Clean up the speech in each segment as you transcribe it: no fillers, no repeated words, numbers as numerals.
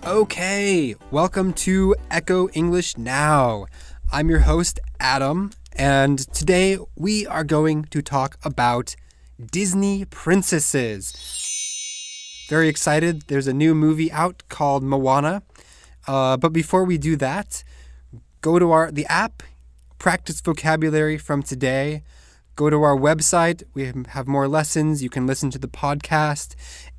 Okay, welcome to Echo English Now. I'm your host, Adam, and today we are going to talk about Disney princesses. Very excited. There's a new movie out called Moana. But before we do that, go to the app, practice vocabulary from today. Go to our website. We have more lessons. You can listen to the podcast.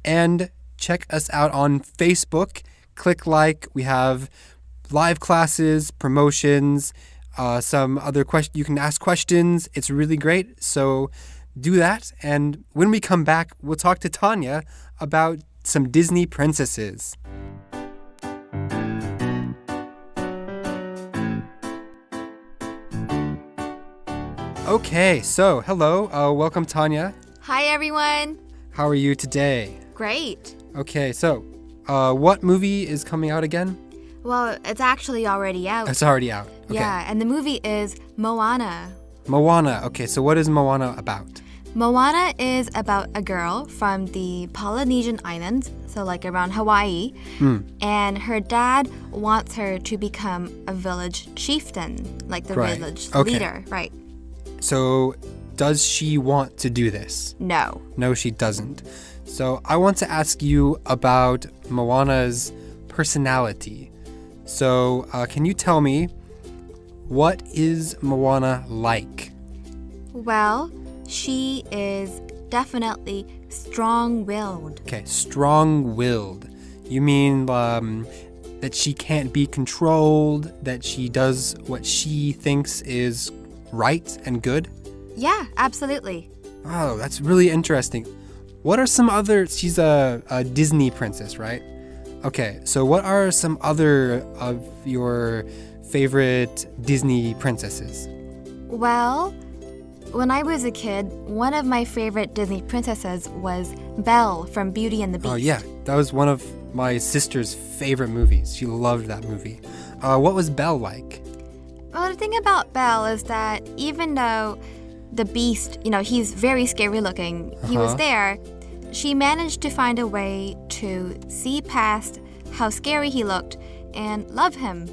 And check us out on Facebook. Click like. We have live classes, promotions, some other questions. You can ask questions. It's really great. So do that. And when we come back, we'll talk to Tanya about some Disney princesses. Okay, so hello. Welcome, Tanya. Hi, everyone. How are you today? Great. Okay, so what movie is coming out again? Well, it's actually already out. It's already out. Okay. Yeah, and the movie is Moana. Moana. Okay, so what is Moana about? Moana is about a girl from the Polynesian islands, so like around Hawaii, and her dad wants her to become a village chieftain, like the village leader, right? So does she want to do this? No. No, she doesn't. So I want to ask you about Moana's personality. So can you tell me, what is Moana like? Well, she is definitely strong-willed. Okay, strong-willed. You mean that she can't be controlled, that she does what she thinks is right and good? Yeah, absolutely. Oh, that's really interesting. What are some other... She's a Disney princess, right? Okay, so what are some other of your favorite Disney princesses? Well, when I was a kid, one of my favorite Disney princesses was Belle from Beauty and the Beast. Oh, yeah. That was one of my sister's favorite movies. She loved that movie. What was Belle like? Well, the thing about Belle is that even though the Beast, he's very scary looking, he was there, she managed to find a way to see past how scary he looked and love him.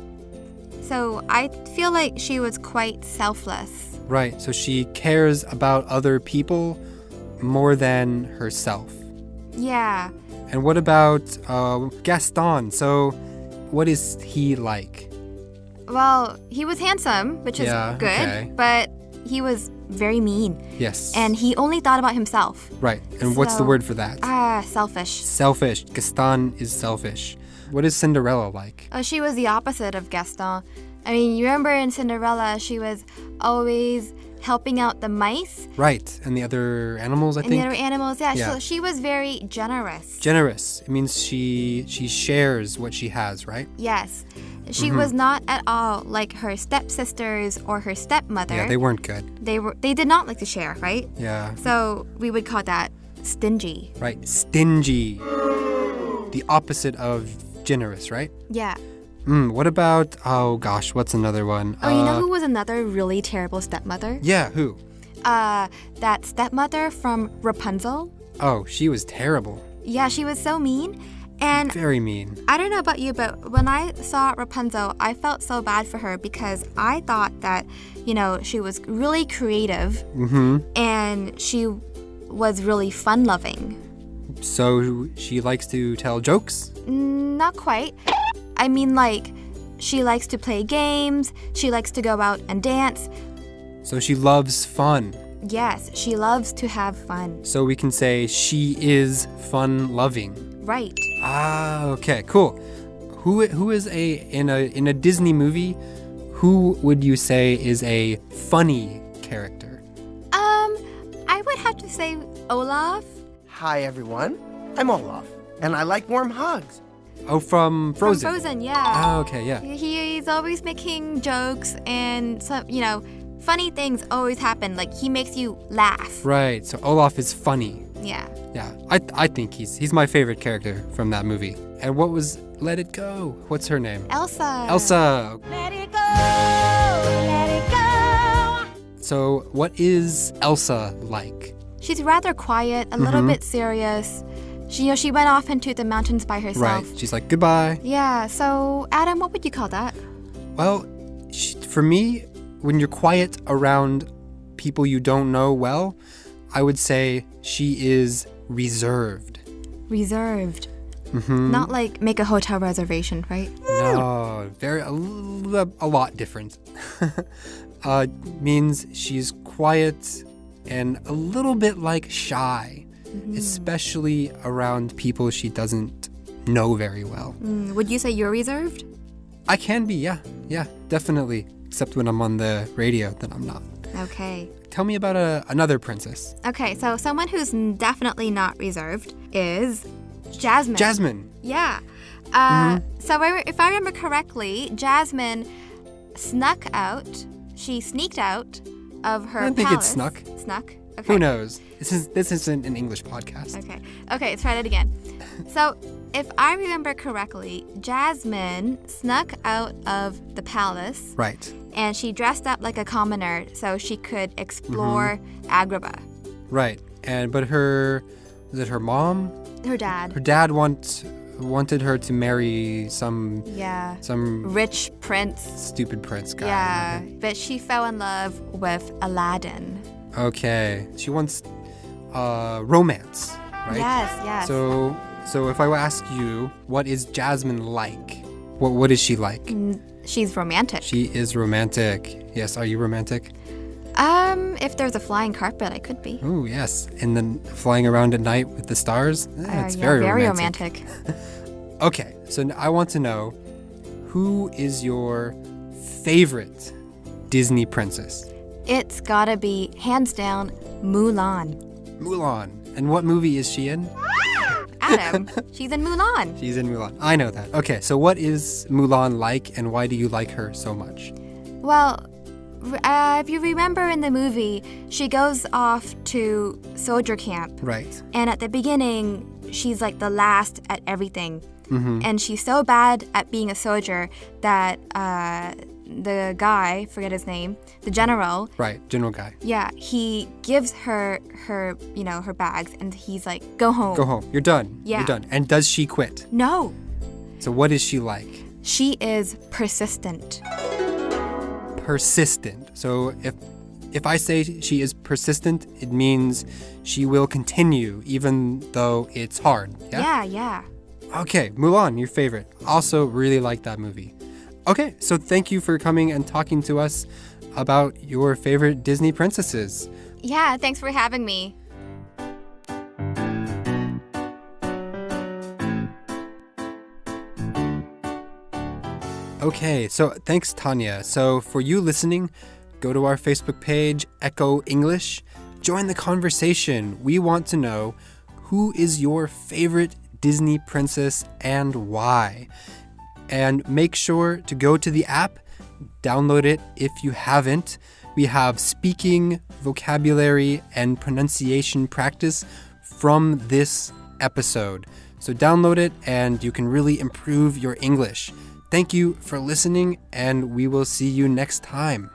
So I feel like she was quite selfless. Right, so she cares about other people more than herself. Yeah. And what about Gaston? So what is he like? Well, he was handsome, which is good, but he was very mean. Yes. And he only thought about himself. Right. And what's the word for that? Selfish. Selfish. Gaston is selfish. What is Cinderella like? She was the opposite of Gaston. I mean, you remember in Cinderella, she was always helping out the mice. Right. And the other animals, I think? And the other animals, yeah. So she was very generous. Generous. It means she shares what she has, right? Yes. She was not at all like her stepsisters or her stepmother. Yeah, they weren't good. They did not like to share, right? Yeah. So we would call that stingy. Right. Stingy. The opposite of generous, right? Yeah. What about, what's another one? Oh, you know who was another really terrible stepmother? Yeah, who? That stepmother from Rapunzel. Oh, she was terrible. Yeah, she was so mean. And very mean. I don't know about you, but when I saw Rapunzel, I felt so bad for her because I thought that, she was really creative and she was really fun-loving. So she likes to tell jokes? Not quite. I mean, like, she likes to play games, she likes to go out and dance. So she loves fun. Yes, she loves to have fun. So we can say she is fun-loving. Right. Okay, cool. Who is in a Disney movie, who would you say is a funny character? I would have to say Olaf. Hi everyone, I'm Olaf, and I like warm hugs. Oh, from Frozen. From Frozen, yeah. Oh, okay, yeah. He's always making jokes and some, funny things always happen. Like he makes you laugh. Right. So Olaf is funny. Yeah. Yeah. I think he's my favorite character from that movie. And what was Let It Go? What's her name? Elsa. Elsa. Let it go, let it go. So what is Elsa like? She's rather quiet, a little bit serious. She went off into the mountains by herself. Right. She's like, goodbye. Yeah, so Adam, what would you call that? Well, for me, when you're quiet around people you don't know well, I would say she is reserved. Reserved. Not like make a hotel reservation, right? No, a lot different. Means she's quiet and a little bit like shy, especially around people she doesn't know very well. Would you say you're reserved? I can be, yeah, definitely. Except when I'm on the radio, then I'm not. Okay. Tell me about another princess. Okay, so someone who's definitely not reserved is Jasmine. Jasmine. Yeah. So if I remember correctly, Jasmine she sneaked out of her I don't think palace. it's snuck. Snuck? Okay. Who knows? This isn't an English podcast. Okay, let's try that again. So, if I remember correctly, Jasmine snuck out of the palace. Right. And she dressed up like a commoner so she could explore Agrabah. Right. But was it her mom? Her dad. Her dad wanted her to marry some Rich prince. stupid prince guy. Yeah, but she fell in love with Aladdin. Okay. She wants romance, right? Yes. So if I ask you, what is Jasmine like? What is she like? She's romantic. She is romantic. Yes, are you romantic? If there's a flying carpet, I could be. Oh, yes. And then flying around at night with the stars? It's very romantic. Okay, so I want to know, who is your favorite Disney princess? It's gotta be, hands down, Mulan. Mulan. And what movie is she in? Adam, she's in Mulan. She's in Mulan. I know that. Okay, so what is Mulan like, and why do you like her so much? Well, if you remember in the movie, she goes off to soldier camp. Right. And at the beginning, she's like the last at everything. And she's so bad at being a soldier that the guy, forget his name, the general. Right, general guy. Yeah, he gives her her bags, and he's like, go home. Go home. You're done. Yeah. You're done. And does she quit? No. So what is she like? She is persistent. Persistent. So if I say she is persistent, it means she will continue even though it's hard. Yeah. Okay, Mulan, your favorite. Also really like that movie. Okay, so thank you for coming and talking to us about your favorite Disney princesses. Yeah, thanks for having me. Okay, so thanks, Tanya. So for you listening, go to our Facebook page, Echo English. Join the conversation. We want to know, who is your favorite Disney princess and why? And make sure to go to the app, download it if you haven't. We have speaking, vocabulary, and pronunciation practice from this episode. So download it and you can really improve your English. Thank you for listening, and we will see you next time.